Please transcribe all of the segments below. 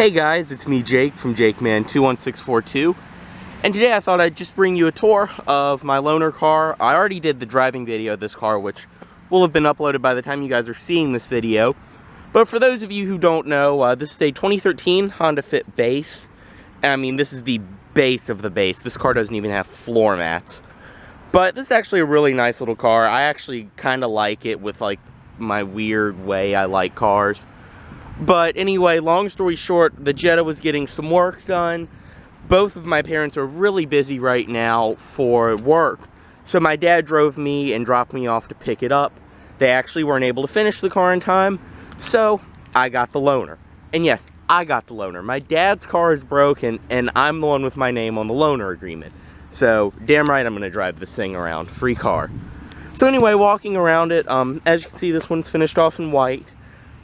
Hey guys, it's me Jake from JakeMan21642, and today I thought I'd just bring you a tour of my loaner car. I already did the driving video of this car, which will have been uploaded by the time you guys are seeing this video. But for those of you who don't know, this is a 2013 Honda Fit base. I mean, this is the base of the base. This car doesn't even have floor mats. But this is actually a really nice little car. I actually kind of like it with like my weird way I like cars. But anyway, long story short, the Jetta was getting some work done. Both of my parents are really busy right now for work. So my dad drove me and dropped me off to pick it up. They actually weren't able to finish the car in time, so I got the loaner. And yes, I got the loaner. My dad's car is broken, and I'm the one with my name on the loaner agreement. So, damn right I'm going to drive this thing around. Free car. So anyway, walking around it, as you can see, this one's finished off in white.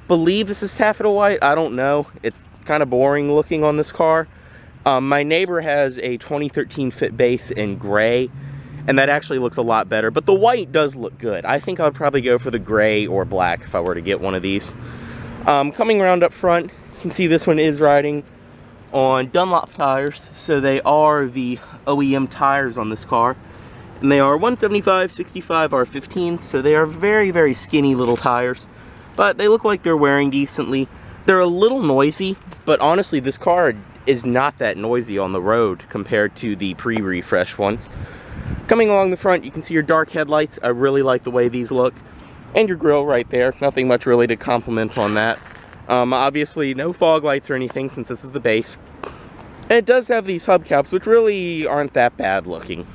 Believe this is taffeta white. I don't know. It's kind of boring looking on this car. My neighbor has a 2013 Fit base in gray, and that actually looks a lot better. But the white does look good. I think I would probably go for the gray or black if I were to get one of these. Coming around up front, you can see this one is riding on Dunlop tires. So they are the OEM tires on this car. And they are 175/65 R15s. So they are very, very skinny little tires. But they look like they're wearing decently. They're a little noisy, but honestly, this car is not that noisy on the road compared to the pre-refresh ones. Coming along the front, you can see your dark headlights. I really like the way these look. And your grille right there. Nothing much really to compliment on that. Obviously, no fog lights or anything since this is the base. And it does have these hubcaps, which really aren't that bad looking.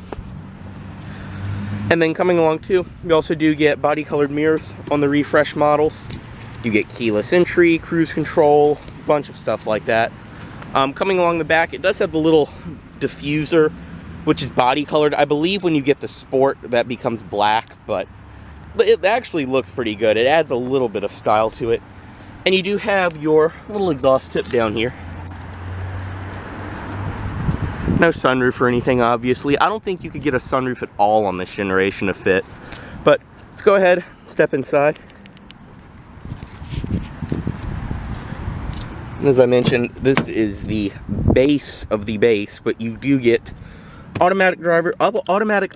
And then coming along too, you also do get body colored mirrors on the refresh models. You get keyless entry, cruise control, a bunch of stuff like that. Coming along the back, it does have the little diffuser, which is body colored. I believe when you get the Sport, that becomes black, but it actually looks pretty good. It adds a little bit of style to it. And you do have your little exhaust tip down here. No sunroof or anything, obviously. I don't think you could get a sunroof at all on this generation of Fit. But let's go ahead, step inside. And as I mentioned, this is the base of the base, but you do get automatic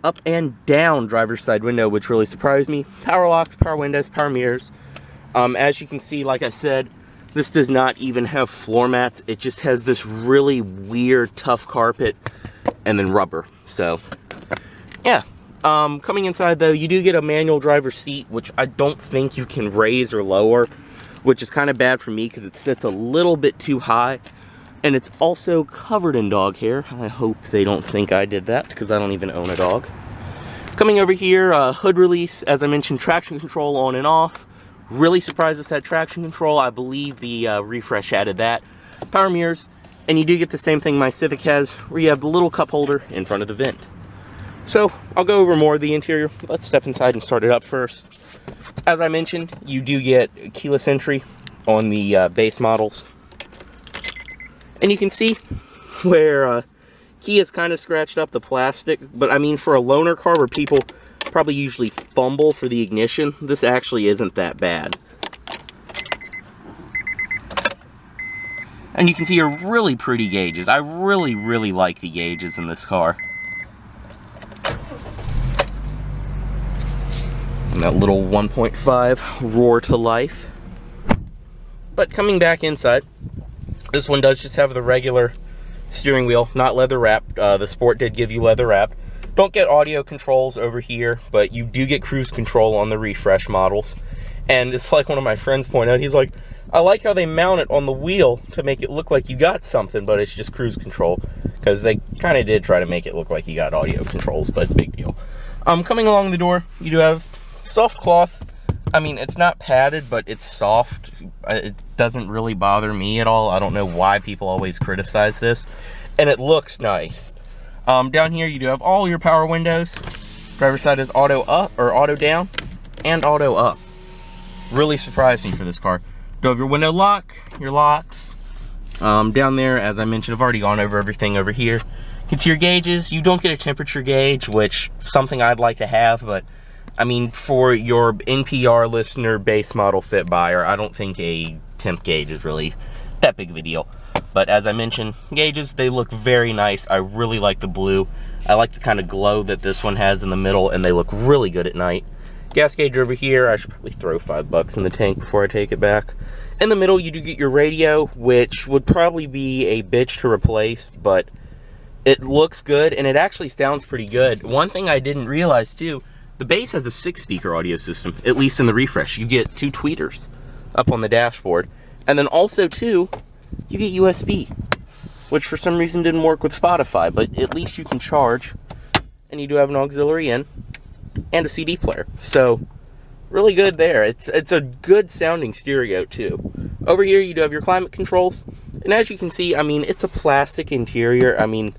up and down driver's side window, which really surprised me. Power locks, power windows, power mirrors. As you can see, like I said, this does not even have floor mats. It just has this really weird, tough carpet and then rubber. So, yeah. Coming inside, though, you do get a manual driver's seat, which I don't think you can raise or lower, which is kind of bad for me because it sits a little bit too high. And it's also covered in dog hair. I hope they don't think I did that because I don't even own a dog. Coming over here, hood release. As I mentioned, traction control on and off. Really surprised this had traction control. I believe the refresh added that. Power mirrors, and you do get the same thing my Civic has, where you have the little cup holder in front of the vent. So, I'll go over more of the interior. Let's step inside and start it up first. As I mentioned, you do get keyless entry on the base models. And you can see where key has kind of scratched up the plastic, but I mean, for a loaner car where people probably usually fumble for the ignition, this actually isn't that bad. And you can see your really pretty gauges. I really, really like the gauges in this car. And that little 1.5 roar to life. But coming back inside, this one does just have the regular steering wheel, not leather wrapped. The Sport did give you leather wrapped. Don't get audio controls over here, but you do get cruise control on the refresh models. And it's like one of my friends pointed out, he's like, I like how they mount it on the wheel to make it look like you got something, but it's just cruise control. Because they kind of did try to make it look like you got audio controls, but big deal. Coming along the door, you do have soft cloth. I mean, it's not padded, but it's soft. It doesn't really bother me at all. I don't know why people always criticize this. And it looks nice. Down here you do have all your power windows. Driver's side is auto up or auto down and auto up. Really surprised me for this car. Do have your window lock, your locks. Down there, as I mentioned, I've already gone over everything over here. You can see your gauges. You don't get a temperature gauge, which is something I'd like to have, but I mean, for your NPR listener base model Fit buyer, I don't think a temp gauge is really that big of a deal. But as I mentioned, gauges, they look very nice. I really like the blue. I like the kind of glow that this one has in the middle, and they look really good at night. Gas gauge over here. I should probably throw $5 in the tank before I take it back. In the middle, you do get your radio, which would probably be a bitch to replace, but it looks good, and it actually sounds pretty good. One thing I didn't realize, too, the base has a 6-speaker audio system, at least in the refresh. You get 2 tweeters up on the dashboard. And then also, too, you get USB, which for some reason didn't work with Spotify, but at least you can charge. And you do have an auxiliary in and a CD player. So, really good there. It's a good sounding stereo, too. Over here, you do have your climate controls. And as you can see, I mean, it's a plastic interior. I mean,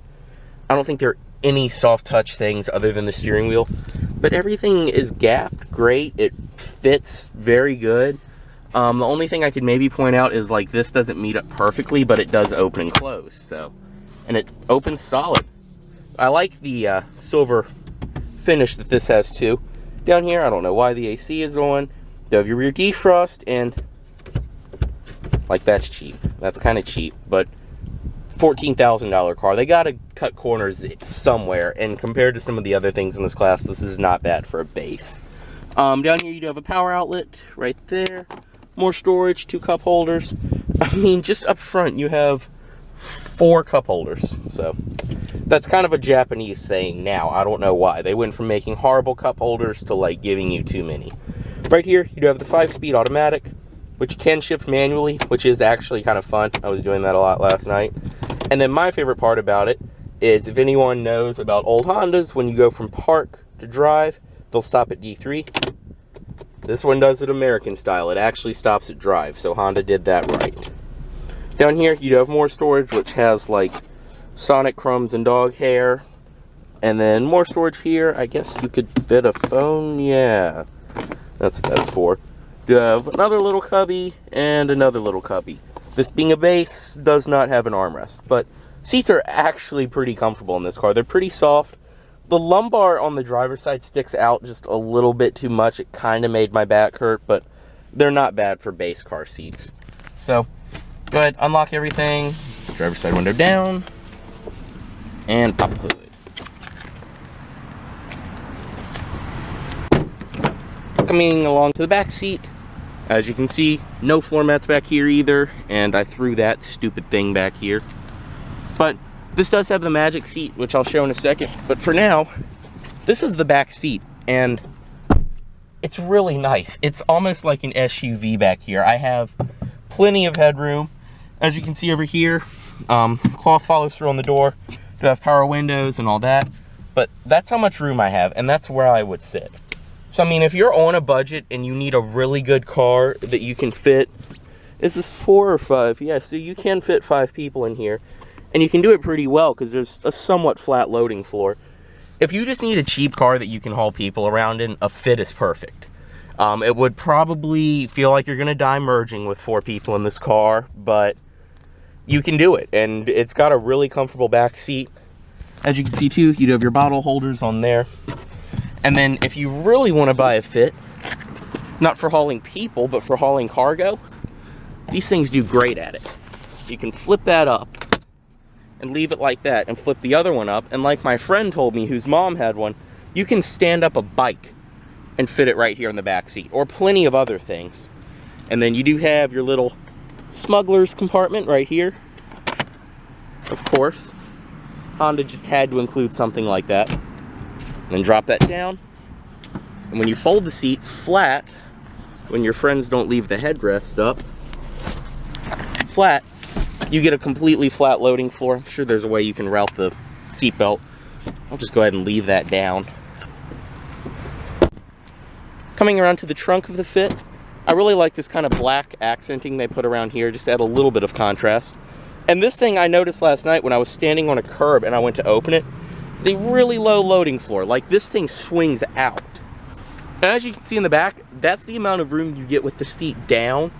I don't think there are any soft touch things other than the steering wheel. But everything is gapped great. It fits very good. The only thing I could maybe point out is, like, this doesn't meet up perfectly, but it does open and close, so. And it opens solid. I like the silver finish that this has, too. Down here, I don't know why the AC is on. You have your rear defrost, and, like, that's cheap. That's kind of cheap, but $14,000 car. They got to cut corners somewhere, and compared to some of the other things in this class, this is not bad for a base. Down here, you do have a power outlet right there. More storage, 2 cup holders. I mean, just up front, you have 4 cup holders. So, that's kind of a Japanese thing now. I don't know why. They went from making horrible cup holders to, like, giving you too many. Right here, you do have the 5-speed automatic, which you can shift manually, which is actually kind of fun. I was doing that a lot last night. And then my favorite part about it is, if anyone knows about old Hondas, when you go from park to drive, they'll stop at D3. This one does it American style. It actually stops at drive, so Honda did that right. Down here, you have more storage, which has, like, Sonic crumbs and dog hair. And then more storage here. I guess you could fit a phone. Yeah, that's what that's for. You have another little cubby and another little cubby. This being a base, does not have an armrest, but seats are actually pretty comfortable in this car. They're pretty soft. The lumbar on the driver's side sticks out just a little bit too much. It kind of made my back hurt, but they're not bad for base car seats. So, go ahead, unlock everything, driver's side window down, and pop the hood. Coming along to the back seat, as you can see, no floor mats back here either, and I threw that stupid thing back here. But this does have the magic seat, which I'll show in a second. But for now, this is the back seat, and it's really nice. It's almost like an SUV back here. I have plenty of headroom. As you can see over here, cloth follows through on the door. Do have power windows and all that. But that's how much room I have, and that's where I would sit. So, I mean, if you're on a budget and you need a really good car that you can fit, is this 4 or 5? Yeah, so you can fit 5 people in here. And you can do it pretty well because there's a somewhat flat loading floor. If you just need a cheap car that you can haul people around in, a Fit is perfect. It would probably feel like you're going to die merging with 4 people in this car, but you can do it. And it's got a really comfortable back seat. As you can see too, you do have your bottle holders on there. And then if you really want to buy a Fit, not for hauling people, but for hauling cargo, these things do great at it. You can flip that up and leave it like that and flip the other one up, and like my friend told me whose mom had one, you can stand up a bike and fit it right here in the back seat, or plenty of other things. And then you do have your little smuggler's compartment right here. Of course, Honda just had to include something like that. And then drop that down, and when you fold the seats flat, when your friends don't leave the headrest up flat, you get a completely flat loading floor. I'm sure there's a way you can route the seatbelt. I'll just go ahead and leave that down. Coming around to the trunk of the Fit, I really like this kind of black accenting they put around here, just to add a little bit of contrast. And this thing I noticed last night when I was standing on a curb and I went to open it. It's a really low loading floor. Like, this thing swings out. And as you can see in the back, that's the amount of room you get with the seat down.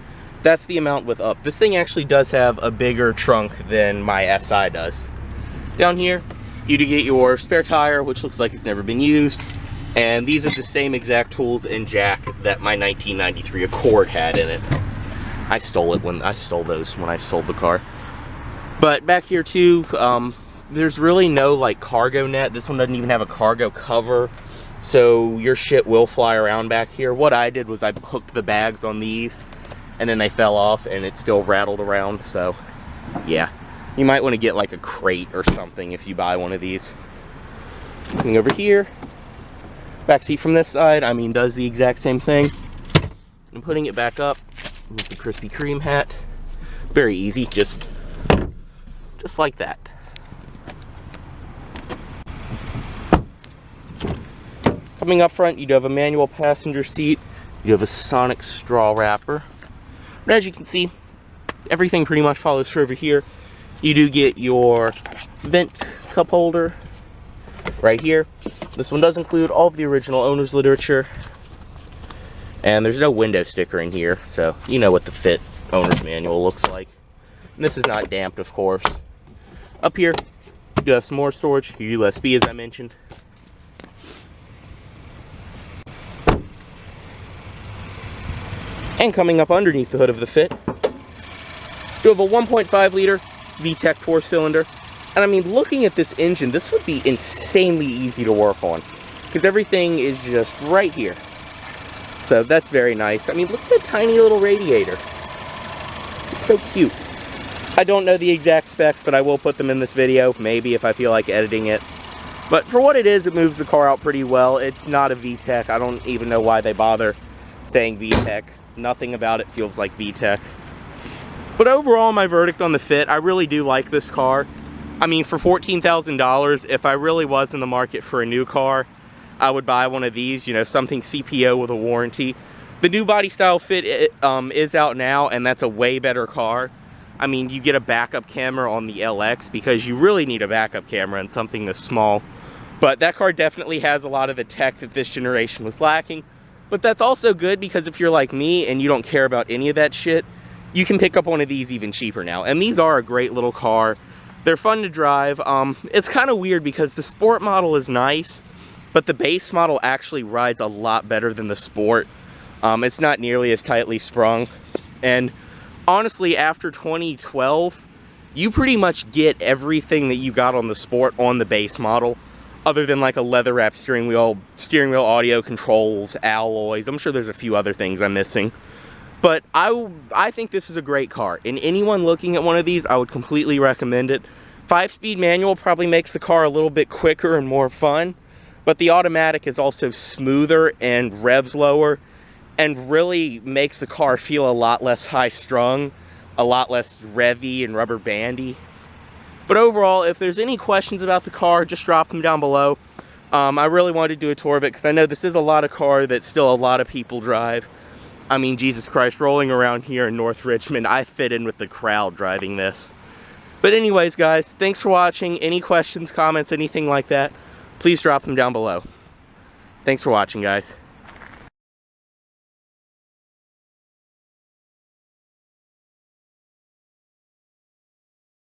That's the amount with up. This thing actually does have a bigger trunk than my SI does. Down here, you do get your spare tire, which looks like it's never been used. And these are the same exact tools and jack that my 1993 Accord had in it. I stole those when I sold the car. But back here too, there's really no like cargo net. This one doesn't even have a cargo cover, so your shit will fly around back here. What I did was I hooked the bags on these, and then they fell off, and it still rattled around. So yeah, you might want to get like a crate or something if you buy one of these. Looking over here, back seat from this side, I mean, does the exact same thing. I'm putting it back up with the Krispy Kreme hat. Very easy, just like that. Coming up front, you do have a manual passenger seat. You have a sonic straw wrapper. But as you can see, everything pretty much follows through over here. You do get your vent cup holder right here. This one does include all of the original owner's literature. And there's no window sticker in here, so you know what the fit owner's manual looks like. And this is not damped, of course. Up here, you do have some more storage, your USB as I mentioned. And coming up underneath the hood of the Fit, you have a 1.5 liter VTEC 4-cylinder. And I mean, looking at this engine, this would be insanely easy to work on, because everything is just right here. So that's very nice. I mean, look at the tiny little radiator. It's so cute. I don't know the exact specs, but I will put them in this video, maybe if I feel like editing it. But for what it is, it moves the car out pretty well. It's not a VTEC. I don't even know why they bother saying VTEC. Nothing about it feels like VTEC. But overall, my verdict on the Fit, I really do like this car. I mean, for $14,000, if I really was in the market for a new car, I would buy one of these, you know, something CPO with a warranty. The new body style Fit is out now, and that's a way better car. I mean, you get a backup camera on the LX because you really need a backup camera in something this small. But that car definitely has a lot of the tech that this generation was lacking. But that's also good because if you're like me and you don't care about any of that shit, you can pick up one of these even cheaper now. And these are a great little car. They're fun to drive. It's kind of weird because the Sport model is nice, but the base model actually rides a lot better than the Sport. It's not nearly as tightly sprung. And honestly, after 2012, you pretty much get everything that you got on the Sport on the base model, other than like a leather-wrapped steering wheel audio controls, alloys. I'm sure there's a few other things I'm missing. But I think this is a great car. And anyone looking at one of these, I would completely recommend it. 5-speed manual probably makes the car a little bit quicker and more fun, but the automatic is also smoother and revs lower, and really makes the car feel a lot less high-strung, a lot less revvy and rubber bandy. But overall, if there's any questions about the car, just drop them down below. I really wanted to do a tour of it because I know this is a lot of car that still a lot of people drive. I mean, Jesus Christ, rolling around here in North Richmond, I fit in with the crowd driving this. But anyways, guys, thanks for watching. Any questions, comments, anything like that, please drop them down below. Thanks for watching, guys.